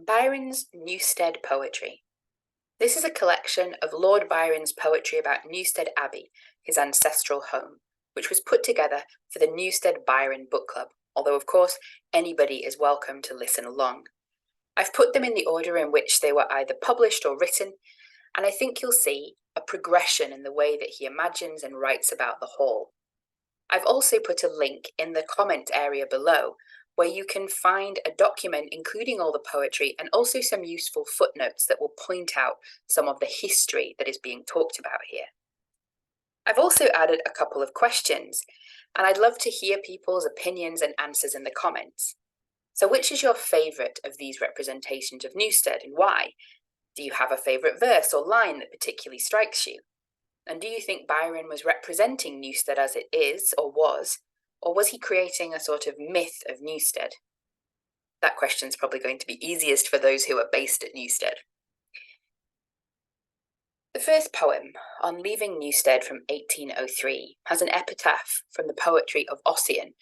Byron's Newstead Poetry. This is a collection of Lord Byron's poetry about Newstead Abbey, his ancestral home, which was put together for the Newstead Byron Book Club, although of course anybody is welcome to listen along. I've put them in the order in which they were either published or written, and I think you'll see a progression in the way that he imagines and writes about the whole. I've also put a link in the comment area below where you can find a document including all the poetry and also some useful footnotes that will point out some of the history that is being talked about here. I've also added a couple of questions, and I'd love to hear people's opinions and answers in the comments. So which is your favourite of these representations of Newstead and why? Do you have a favourite verse or line that particularly strikes you? And do you think Byron was representing Newstead as it is or was he creating a sort of myth of Newstead? That question's probably going to be easiest for those who are based at Newstead. The first poem, On Leaving Newstead from 1803, has an epitaph from the poetry of Ossian.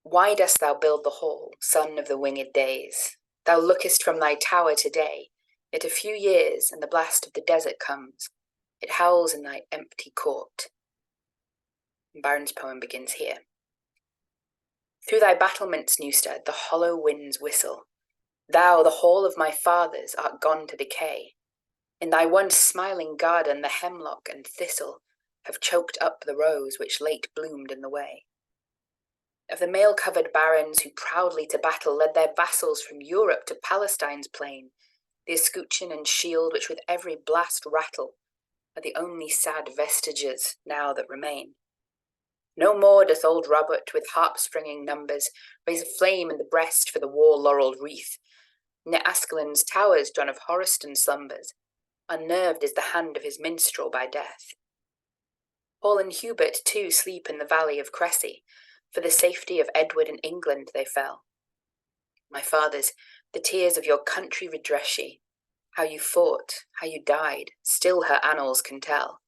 Why dost thou build the hall, son of the winged days? Thou lookest from thy tower today, yet a few years and the blast of the desert comes. It howls in thy empty court. Byron's poem begins here. Through thy battlements, Newstead, the hollow winds whistle. Thou, the hall of my fathers, art gone to decay. In thy once smiling garden the hemlock and thistle have choked up the rose which late bloomed in the way. Of the mail-covered barons who proudly to battle led their vassals from Europe to Palestine's plain, the escutcheon and shield which with every blast rattle are the only sad vestiges now that remain. No more doth old Robert with harp-springing numbers raise a flame in the breast for the war-laurelled wreath. Near Ascalon's towers John of Horiston slumbers, unnerved is the hand of his minstrel by death. Paul and Hubert too sleep in the valley of Cressy, for the safety of Edward and England they fell. My fathers, the tears of your country redress ye. How you fought, how you died, still her annals can tell.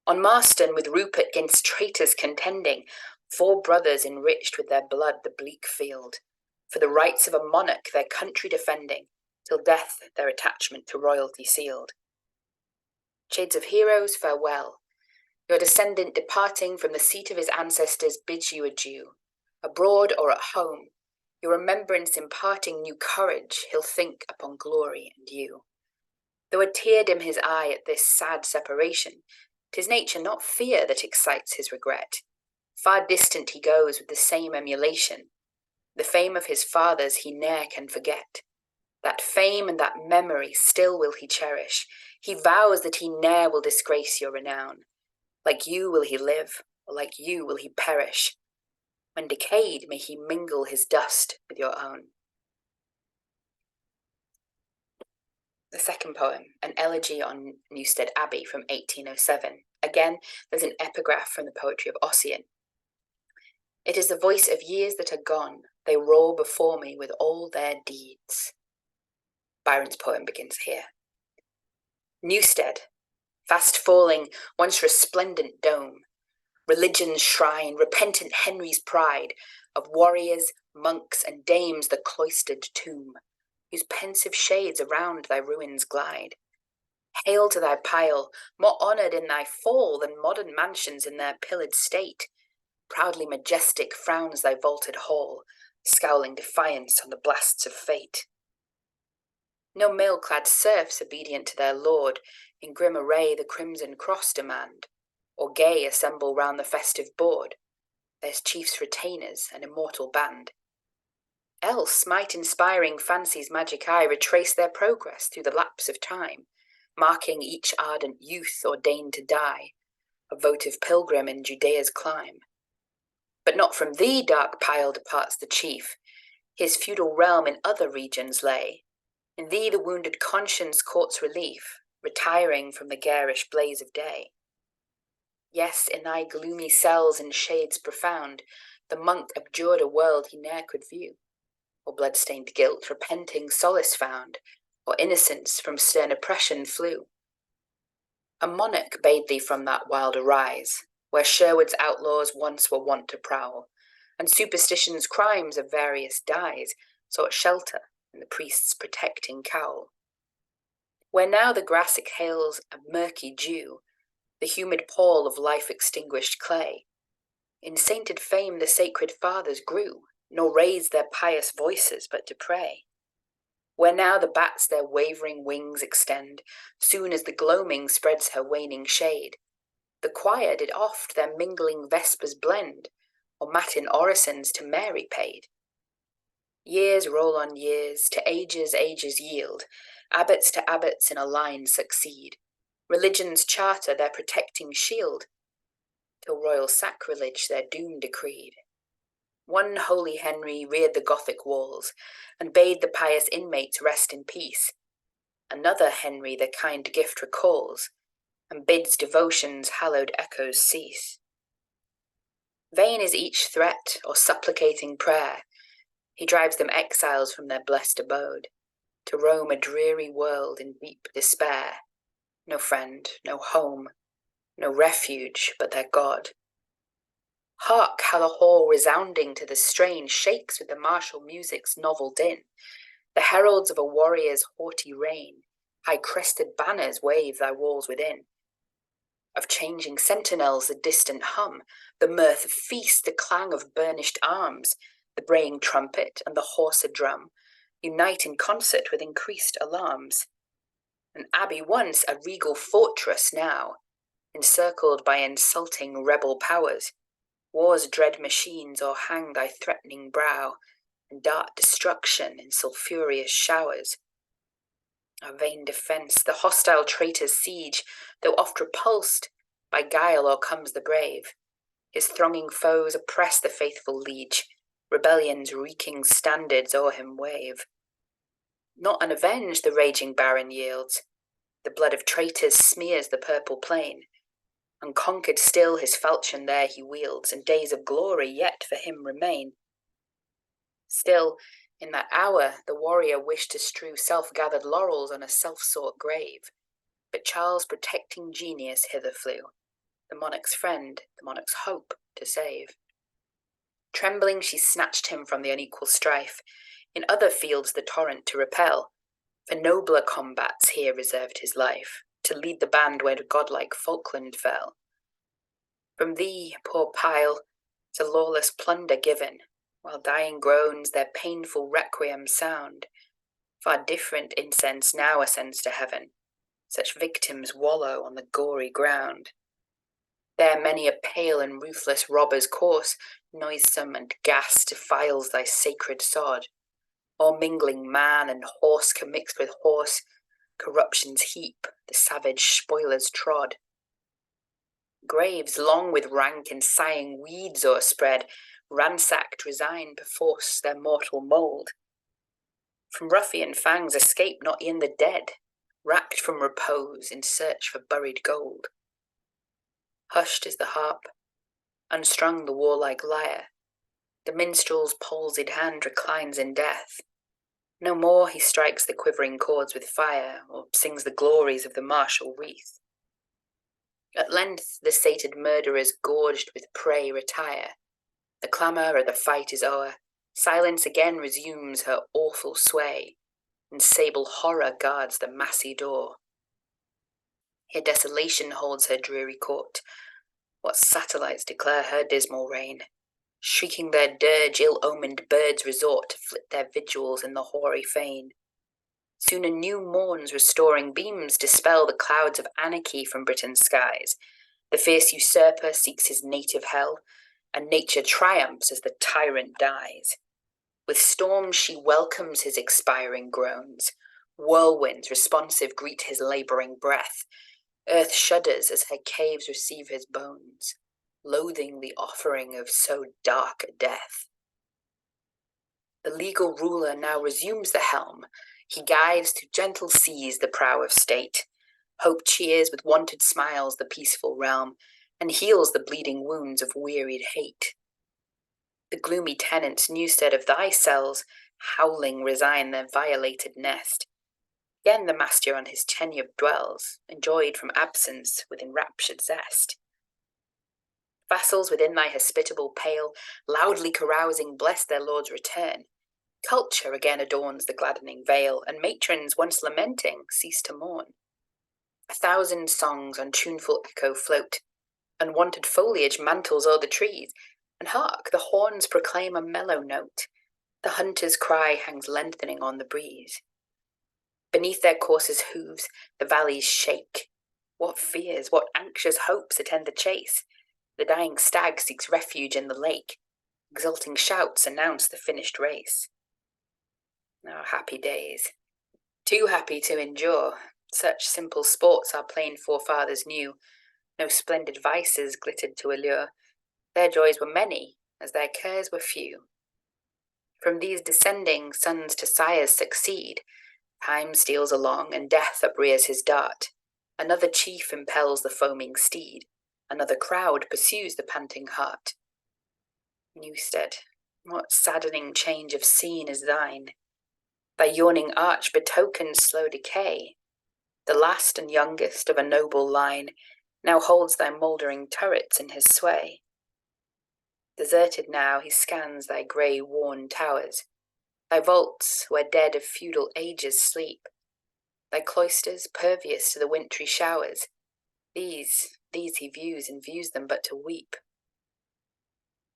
On Marston with Rupert 'gainst traitors contending, 4 brothers enriched with their blood the bleak field, for the rights of a monarch their country defending, till death their attachment to royalty sealed. Shades of heroes, farewell. Your descendant departing from the seat of his ancestors bids you adieu. Abroad or at home, your remembrance imparting new courage, he'll think upon glory and you. Though a tear dim his eye at this sad separation, 'tis nature, not fear, that excites his regret. Far distant he goes with the same emulation. The fame of his fathers he ne'er can forget. That fame and that memory still will he cherish. He vows that he ne'er will disgrace your renown. Like you will he live, or like you will he perish. When decayed, may he mingle his dust with your own. The second poem, an elegy on Newstead Abbey from 1807. Again, there's an epigraph from the poetry of Ossian. It is the voice of years that are gone. They roar before me with all their deeds. Byron's poem begins here. Newstead, fast falling, once resplendent dome, religion's shrine, repentant Henry's pride, of warriors, monks, and dames the cloistered tomb, whose pensive shades around thy ruins glide. Hail to thy pile, more honoured in thy fall than modern mansions in their pillared state. Proudly majestic frowns thy vaulted hall, scowling defiance on the blasts of fate. No mail-clad serfs obedient to their lord, in grim array the crimson cross demand, or gay assemble round the festive board, there's chief's retainers, an immortal band. Else might inspiring fancy's magic eye retrace their progress through the lapse of time, marking each ardent youth ordained to die, a votive pilgrim in Judea's clime. But not from thee, dark pile, departs the chief. His feudal realm in other regions lay. In thee the wounded conscience courts relief, retiring from the garish blaze of day. Yes, in thy gloomy cells and shades profound, the monk abjured a world he ne'er could view, or blood-stained guilt repenting solace found, or innocence from stern oppression flew. A monarch bade thee from that wild arise, where Sherwood's outlaws once were wont to prowl, and superstition's crimes of various dyes sought shelter in the priest's protecting cowl. Where now the grass exhales a murky dew, the humid pall of life-extinguished clay, in sainted fame the sacred fathers grew, nor raised their pious voices but to pray. Where now the bats their wavering wings extend, soon as the gloaming spreads her waning shade, the choir did oft their mingling vespers blend, or matin orisons to Mary paid. Years roll on years, to ages ages yield, abbots to abbots in a line succeed, religion's charter their protecting shield, till royal sacrilege their doom decreed. One holy Henry reared the Gothic walls, and bade the pious inmates rest in peace. Another Henry the kind gift recalls, and bids devotion's hallowed echoes cease. Vain is each threat or supplicating prayer. He drives them exiles from their blessed abode, to roam a dreary world in deep despair. No friend, no home, no refuge but their God. Hark how the hall resounding to the strain shakes with the martial music's novel din. The heralds of a warrior's haughty reign, high-crested banners wave thy walls within. Of changing sentinels the distant hum, the mirth of feast, the clang of burnished arms, the braying trumpet and the hoarser drum, unite in concert with increased alarms. An abbey once a regal fortress now, encircled by insulting rebel powers, war's dread machines o'erhang thy threatening brow, and dart destruction in sulphureous showers. A vain defence, the hostile traitor's siege, though oft repulsed, by guile o'ercomes the brave. His thronging foes oppress the faithful liege, rebellion's reeking standards o'er him wave. Not unavenged the raging Baron yields, the blood of traitors smears the purple plain. Unconquered still his falchion there he wields, and days of glory yet for him remain. Still, in that hour the warrior wished to strew self-gathered laurels on a self-sought grave, but Charles' protecting genius hither flew, the monarch's friend, the monarch's hope to save. Trembling she snatched him from the unequal strife, in other fields the torrent to repel, for nobler combats here reserved his life, to lead the band where godlike Falkland fell. From thee, poor Pile, to lawless plunder given, while dying groans their painful requiem sound, far different incense now ascends to heaven, such victims wallow on the gory ground. There many a pale and ruthless robber's course, noisome and gas, defiles thy sacred sod, or mingling man and horse commixed with horse, corruption's heap the savage spoilers trod. Graves long with rank and sighing weeds o'erspread, ransacked resign perforce their mortal mould. From ruffian fangs escape not e'en the dead, rapt from repose in search for buried gold. Hushed is the harp, unstrung the warlike lyre, the minstrel's palsied hand reclines in death. No more he strikes the quivering chords with fire, or sings the glories of the martial wreath. At length the sated murderers gorged with prey retire. The clamour of the fight is o'er, silence again resumes her awful sway, and sable horror guards the massy door. Here desolation holds her dreary court, what satellites declare her dismal reign? Shrieking their dirge, ill-omened birds resort to flit their vigils in the hoary fane. Soon a new morn's restoring beams dispel the clouds of anarchy from Britain's skies. The fierce usurper seeks his native hell, and nature triumphs as the tyrant dies. With storms she welcomes his expiring groans. Whirlwinds responsive greet his labouring breath. Earth shudders as her caves receive his bones, loathing the offering of so dark a death. The legal ruler now resumes the helm. He guides to gentle seas the prow of state. Hope cheers with wonted smiles the peaceful realm, and heals the bleeding wounds of wearied hate. The gloomy tenants Newstead of thy cells, howling resign their violated nest. Again the master on his tenure dwells, enjoyed from absence with enraptured zest. Vassals within thy hospitable pale, loudly carousing, bless their lord's return. Culture again adorns the gladdening vale, and matrons once lamenting cease to mourn. 1,000 songs on tuneful echo float, unwonted foliage mantles o'er the trees, and hark, the horns proclaim a mellow note. The hunter's cry hangs lengthening on the breeze. Beneath their coursers' hooves the valleys shake. What fears, what anxious hopes attend the chase! The dying stag seeks refuge in the lake. Exulting shouts announce the finished race. Oh, happy days. Too happy to endure. Such simple sports our plain forefathers knew. No splendid vices glittered to allure. Their joys were many, as their cares were few. From these descending sons to sires succeed. Time steals along, and death uprears his dart. Another chief impels the foaming steed. Another crowd pursues the panting hart. Newstead, what saddening change of scene is thine! Thy yawning arch betokens slow decay. The last and youngest of a noble line now holds thy mouldering turrets in his sway. Deserted now he scans thy grey worn towers, thy vaults where dead of feudal ages sleep, thy cloisters pervious to the wintry showers. These he views, and views them but to weep.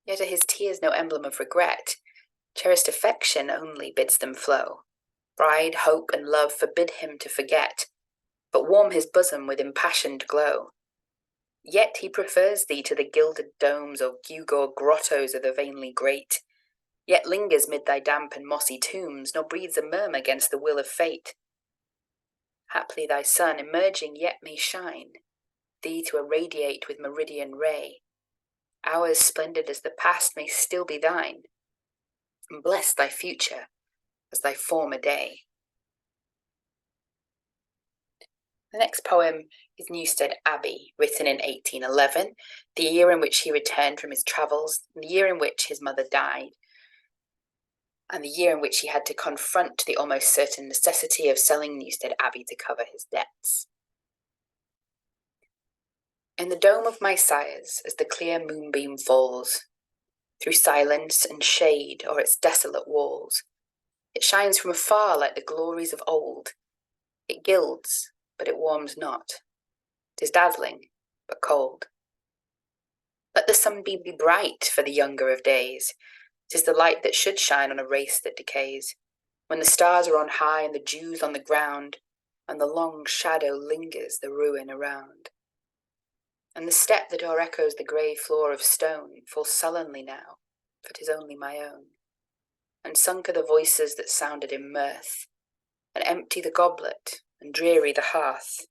Yet are his tears no emblem of regret. Cherished affection only bids them flow. Pride, hope, and love forbid him to forget, but warm his bosom with impassioned glow. Yet he prefers thee to the gilded domes or gewgaw grottos of the vainly great, yet lingers mid thy damp and mossy tombs, nor breathes a murmur against the will of fate. Haply thy sun, emerging yet may shine, thee to irradiate with meridian ray. Hours splendid as the past may still be thine, and bless thy future as thy former day. The next poem is Newstead Abbey, written in 1811, the year in which he returned from his travels, the year in which his mother died, and the year in which he had to confront the almost certain necessity of selling Newstead Abbey to cover his debts. In the dome of my sires, as the clear moonbeam falls, through silence and shade o'er its desolate walls, it shines from afar like the glories of old. It gilds, but it warms not. 'Tis dazzling, but cold. Let the sunbeam be bright for the younger of days. 'Tis the light that should shine on a race that decays, when the stars are on high and the dews on the ground, and the long shadow lingers the ruin around. And the step that o'er-echoes the grey floor of stone falls sullenly now, for 'tis only my own. And sunk are the voices that sounded in mirth, and empty the goblet, and dreary the hearth.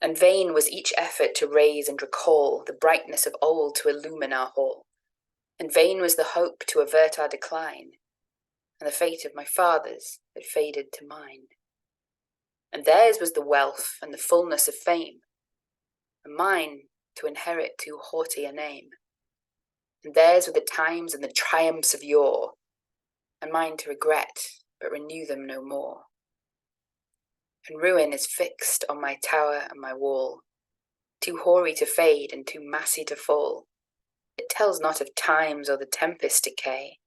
And vain was each effort to raise and recall the brightness of old to illumine our hall. And vain was the hope to avert our decline, and the fate of my fathers had faded to mine. And theirs was the wealth and the fullness of fame, and mine to inherit too haughty a name. And theirs were the times and the triumphs of yore, and mine to regret, but renew them no more. And ruin is fixed on my tower and my wall, too hoary to fade and too massy to fall. It tells not of times or the tempest decay,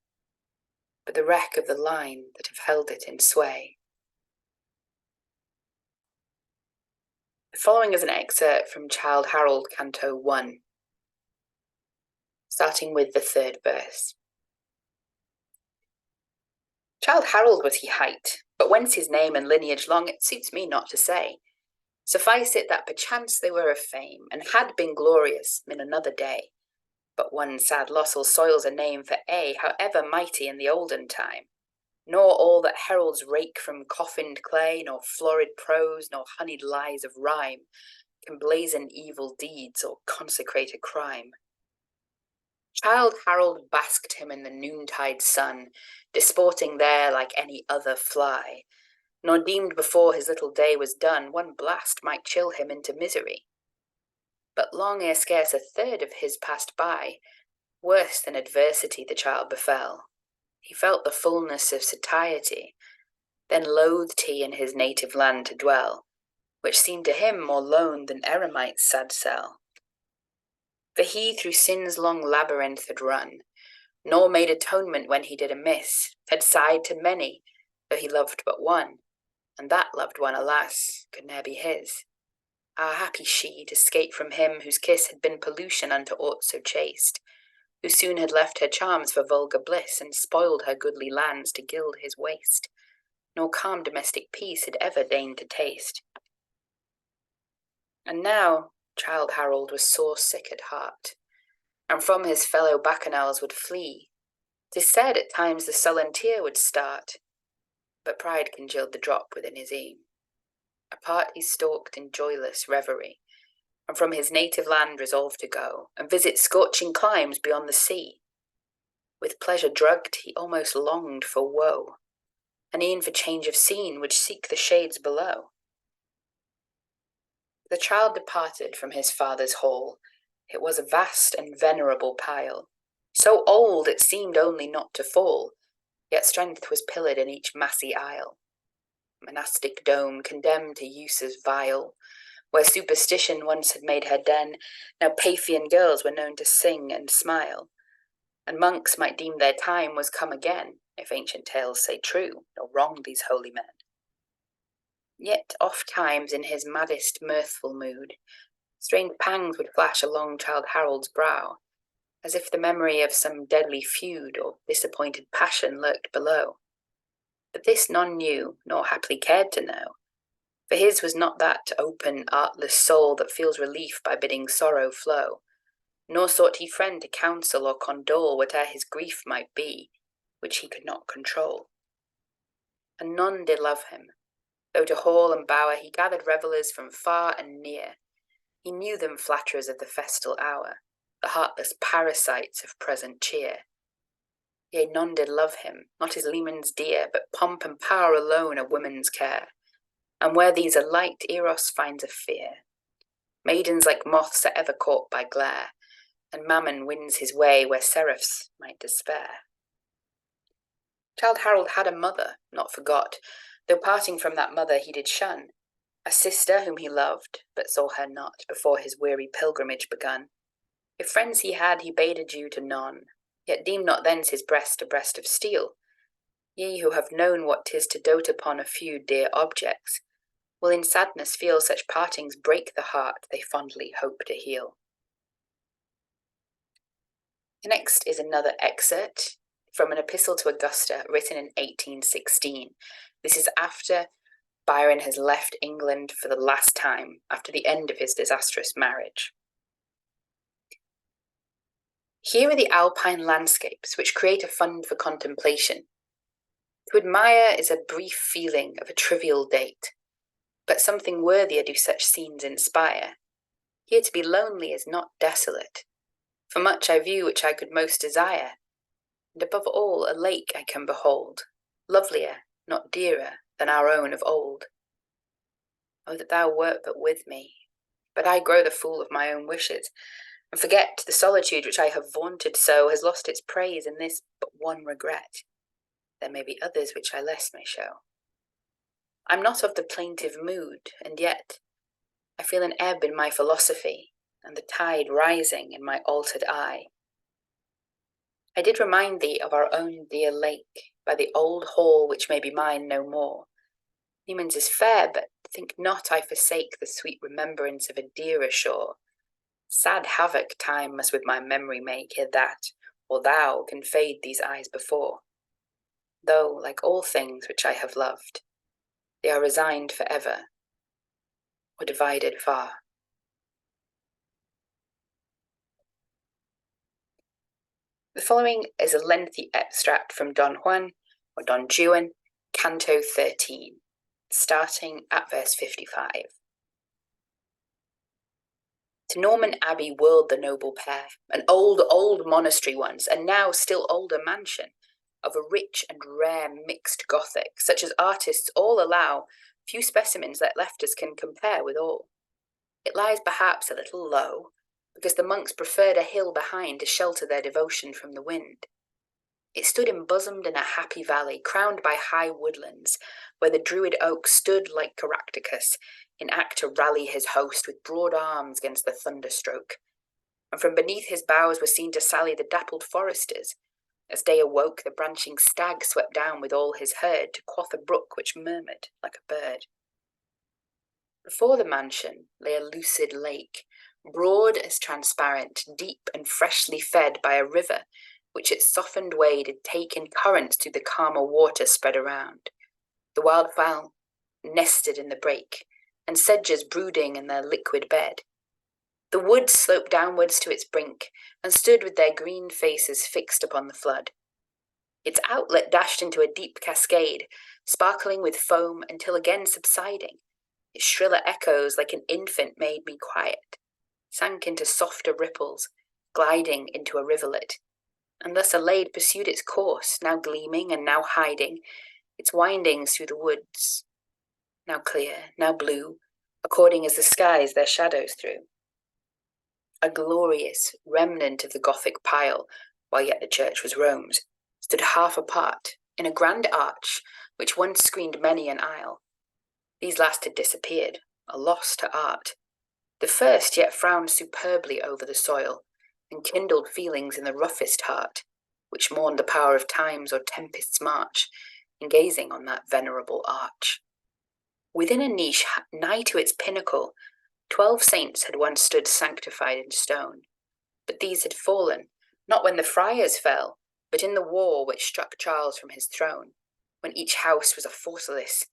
but the wreck of the line that have held it in sway. The following is an excerpt from Childe Harold Canto 1, starting with the third verse. Childe Harold was he hight, but whence his name and lineage long it suits me not to say. Suffice it that perchance they were of fame, and had been glorious in another day. But one sad lossel soils a name for aye, however mighty in the olden time. Nor all that heralds rake from coffined clay, nor florid prose, nor honeyed lies of rhyme, can blazon evil deeds or consecrate a crime. Childe Harold basked him in the noontide sun, disporting there like any other fly, nor deemed before his little day was done one blast might chill him into misery. But long ere scarce a third of his passed by, worse than adversity the child befell. He felt the fullness of satiety, then loathed he in his native land to dwell, which seemed to him more lone than eremite's sad cell. For he through sin's long labyrinth had run, nor made atonement when he did amiss, had sighed to many, though he loved but one, and that loved one, alas, could ne'er be his. Ah, happy she, to scape from him whose kiss had been pollution unto aught so chaste, who soon had left her charms for vulgar bliss, and spoiled her goodly lands to gild his waist, nor calm domestic peace had ever deigned to taste. And now Childe Harold was sore sick at heart, and from his fellow bacchanals would flee. 'Tis said at times the sullen tear would start, but pride congealed the drop within his e'en. Apart he stalked in joyless reverie, and from his native land resolved to go, and visit scorching climes beyond the sea. With pleasure drugged, he almost longed for woe, and e'en for change of scene would seek the shades below. The child departed from his father's hall. It was a vast and venerable pile, so old it seemed only not to fall, yet strength was pillared in each massy aisle. Monastic dome condemned to uses vile, where superstition once had made her den, now Paphian girls were known to sing and smile, and monks might deem their time was come again, if ancient tales say true, nor wrong these holy men. Yet oft times in his maddest mirthful mood, strange pangs would flash along Childe Harold's brow, as if the memory of some deadly feud or disappointed passion lurked below. But this none knew, nor haply cared to know, for his was not that open, artless soul that feels relief by bidding sorrow flow, nor sought he friend to counsel or condole whate'er his grief might be, which he could not control. And none did love him, though to hall and bower he gathered revellers from far and near. He knew them flatterers of the festal hour, the heartless parasites of present cheer. Yea, none did love him, not his leman's dear, but pomp and power alone are women's care. And where these are light, Eros finds a fear. Maidens like moths are ever caught by glare, and Mammon wins his way where seraphs might despair. Childe Harold had a mother, not forgot, though parting from that mother he did shun, a sister whom he loved, but saw her not before his weary pilgrimage begun. If friends he had, he bade adieu to none, yet deem not thence his breast a breast of steel. Ye who have known what 'tis to dote upon a few dear objects, will in sadness feel such partings break the heart they fondly hope to heal. Next is another excerpt from an epistle to Augusta written in 1816. This is after Byron has left England for the last time, after the end of his disastrous marriage. Here are the alpine landscapes which create a fund for contemplation. To admire is a brief feeling of a trivial date, but something worthier do such scenes inspire. Here to be lonely is not desolate, for much I view which I could most desire, and above all a lake I can behold, lovelier, not dearer, than our own of old. Oh, that thou wert but with me, but I grow the fool of my own wishes, and forget the solitude which I have vaunted so has lost its praise in this but one regret. There may be others which I less may show. I'm not of the plaintive mood, and yet I feel an ebb in my philosophy, and the tide rising in my altered eye. I did remind thee of our own dear lake, by the old hall which may be mine no more. Newman's is fair, but think not I forsake the sweet remembrance of a dearer shore. Sad havoc time must with my memory make, ere that, or thou, can fade these eyes before. Though, like all things which I have loved, they are resigned for ever, or divided far. The following is a lengthy extract from Don Juan, or Don Juan, Canto 13, starting at verse 55. To Norman Abbey whirled the noble pair, an old, old monastery once, and now still older mansion, of a rich and rare mixed Gothic, such as artists all allow, few specimens that left us can compare with all. It lies perhaps a little low, because the monks preferred a hill behind to shelter their devotion from the wind. It stood embosomed in a happy valley, crowned by high woodlands, where the druid oak stood like Caractacus, in act to rally his host with broad arms against the thunderstroke. And from beneath his boughs were seen to sally the dappled foresters, As day awoke, the branching stag swept down with all his herd to quaff a brook which murmured like a bird. Before the mansion lay a lucid lake, broad as transparent, deep and freshly fed by a river which its softened wade had taken currents through the calmer water spread around. The wildfowl nested in the brake, and sedges brooding in their liquid bed. The woods sloped downwards to its brink, and stood with their green faces fixed upon the flood. Its outlet dashed into a deep cascade, sparkling with foam until again subsiding. Its shriller echoes, like an infant, made me quiet, sank into softer ripples, gliding into a rivulet, and thus allayed pursued its course, now gleaming and now hiding, its windings through the woods, now clear, now blue, according as the skies their shadows threw. A glorious remnant of the Gothic pile, while yet the church was Rome's, stood half apart, in a grand arch, which once screened many an aisle. These last had disappeared, a loss to art. The first yet frowned superbly over the soil, and kindled feelings in the roughest heart, which mourned the power of times or tempest's march, in gazing on that venerable arch. Within a niche nigh to its pinnacle, 12 saints had once stood sanctified in stone, but these had fallen, not when the friars fell, but in the war which struck Charles from his throne, when each house was a fortalice,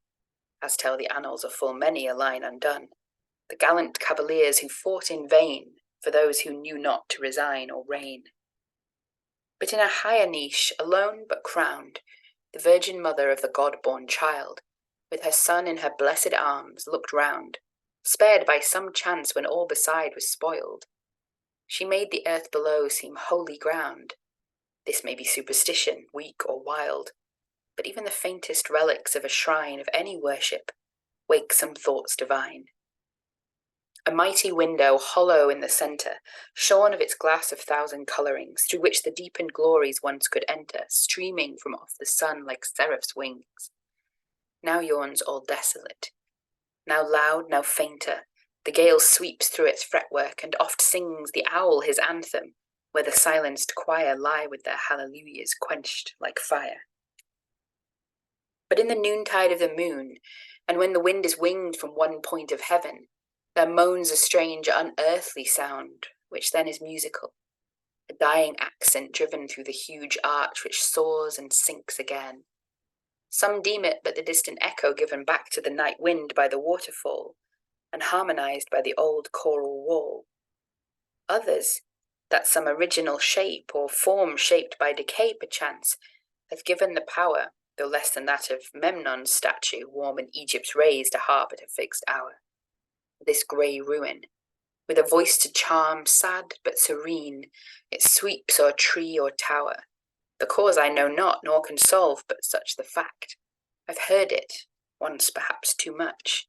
as tell the annals of full many a line undone, the gallant cavaliers who fought in vain for those who knew not to resign or reign. But in a higher niche, alone but crowned, the Virgin Mother of the God-born Child, with her Son in her blessed arms, looked round, spared by some chance when all beside was spoiled. She made the earth below seem holy ground. This may be superstition, weak or wild, but even the faintest relics of a shrine of any worship wake some thoughts divine. A mighty window, hollow in the centre, shorn of its glass of thousand colourings, through which the deepened glories once could enter, streaming from off the sun like seraph's wings, now yawns all desolate. Now loud, now fainter, the gale sweeps through its fretwork, and oft sings the owl his anthem, where the silenced choir lie with their hallelujahs quenched like fire. But in the noontide of the moon, and when the wind is winged from one point of heaven, there moans a strange, unearthly sound, which then is musical, a dying accent driven through the huge arch which soars and sinks again. Some deem it but the distant echo given back to the night wind by the waterfall, and harmonized by the old choral wall. Others, that some original shape or form shaped by decay perchance, hath given the power, though less than that of Memnon's statue, warm in Egypt's rays to harp at a fixed hour. This grey ruin, with a voice to charm, sad but serene, it sweeps o'er tree or tower. The cause I know not, nor can solve, but such the fact. I've heard it, once perhaps too much.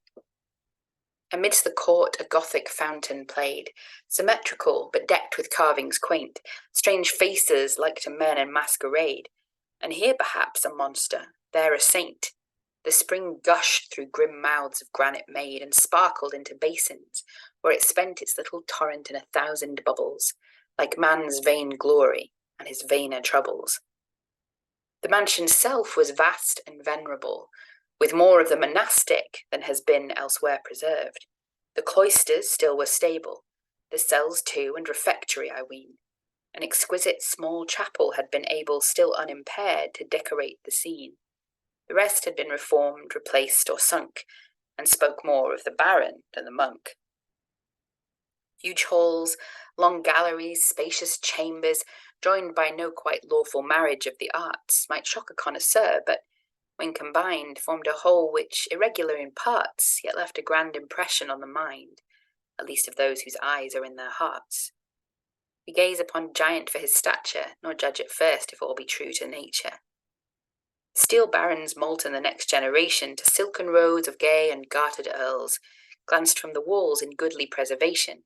Amidst the court a Gothic fountain played, symmetrical, but decked with carvings quaint, strange faces like to men in masquerade, and here perhaps a monster, there a saint. The spring gushed through grim mouths of granite made, and sparkled into basins, where it spent its little torrent in 1,000 bubbles, like man's vain glory and his vainer troubles. The mansion's self was vast and venerable, with more of the monastic than has been elsewhere preserved. The cloisters still were stable, the cells too, and refectory, I ween. An exquisite small chapel had been able, still unimpaired, to decorate the scene. The rest had been reformed, replaced, or sunk, and spoke more of the baron than the monk. Huge halls, long galleries, spacious chambers, joined by no quite lawful marriage of the arts, might shock a connoisseur, but when combined formed a whole which, irregular in parts, yet left a grand impression on the mind, at least of those whose eyes are in their hearts. We gaze upon a giant for his stature, nor judge at first if all be true to nature. Steel barons molt in the next generation to silken rows of gay and gartered earls, glanced from the walls in goodly preservation,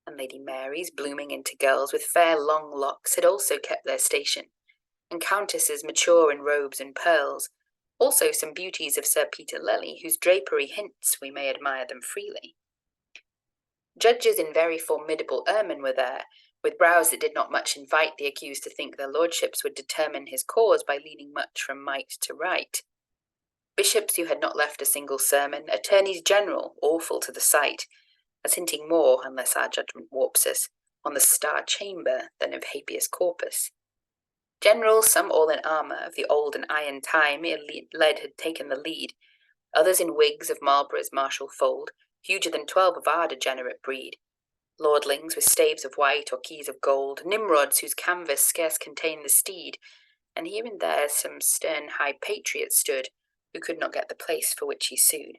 and Lady Marys, blooming into girls with fair long locks, had also kept their station, and countesses mature in robes and pearls, also some beauties of Sir Peter Lely, whose drapery hints we may admire them freely. Judges in very formidable ermine were there, with brows that did not much invite the accused to think their lordships would determine his cause by leaning much from might to right. Bishops who had not left a single sermon, attorneys general, awful to the sight, as hinting more, unless our judgment warps us, on the Star Chamber than of habeas corpus. Generals, some all in armour of the old and iron time, ere lead had taken the lead, others in wigs of Marlborough's martial fold, huger than 12 of our degenerate breed, lordlings with staves of white or keys of gold, Nimrods whose canvas scarce contained the steed, and here and there some stern high patriot stood, who could not get the place for which he sued.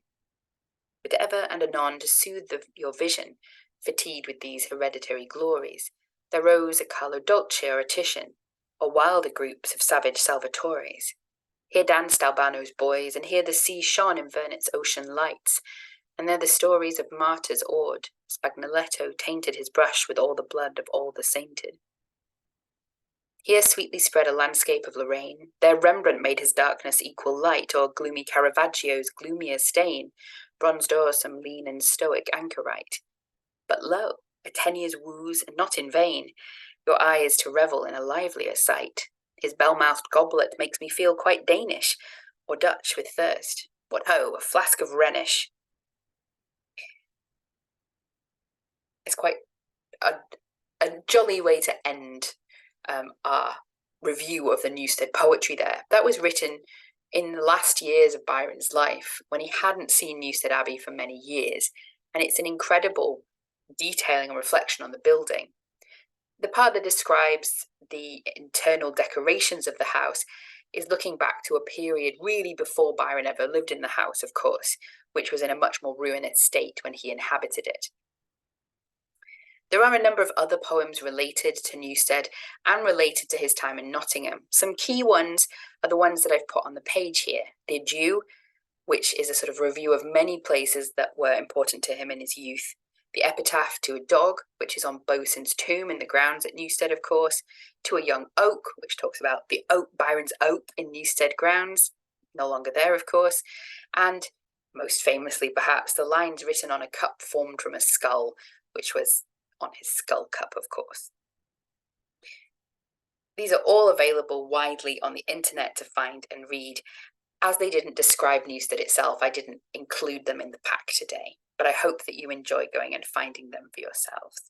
But ever and anon to soothe your vision, fatigued with these hereditary glories, there rose a Carlo Dolce or a Titian, or wilder groups of savage Salvatores. Here danced Albano's boys, and here the sea shone in Vernet's ocean lights, and there the stories of martyrs awed, Spagnoletto tainted his brush with all the blood of all the sainted. Here sweetly spread a landscape of Lorraine, there Rembrandt made his darkness equal light, or gloomy Caravaggio's gloomier stain bronzed o'er some lean and stoic anchorite. But lo, a Teniers woos, and not in vain, your eye is to revel in a livelier sight. His bell-mouthed goblet makes me feel quite Danish, or Dutch with thirst. What ho, a flask of Rhenish. It's quite a jolly way to end our review of the Newstead poetry there. That was written in the last years of Byron's life, when he hadn't seen Newstead Abbey for many years, and it's an incredible detailing and reflection on the building. The part that describes the internal decorations of the house is looking back to a period really before Byron ever lived in the house, of course, which was in a much more ruinous state when he inhabited it. There are a number of other poems related to Newstead and related to his time in Nottingham. Some key ones are the ones that I've put on the page here. The Adieu, which is a sort of review of many places that were important to him in his youth. The Epitaph to a Dog, which is on Boatswain's Tomb in the grounds at Newstead, of course. To a Young Oak, which talks about the oak, Byron's oak in Newstead grounds, no longer there, of course. And most famously, perhaps, the lines written on a cup formed from a skull, which was on his skull cup, of course. These are all available widely on the internet to find and read. As they didn't describe Newstead itself, I didn't include them in the pack today, but I hope that you enjoy going and finding them for yourselves.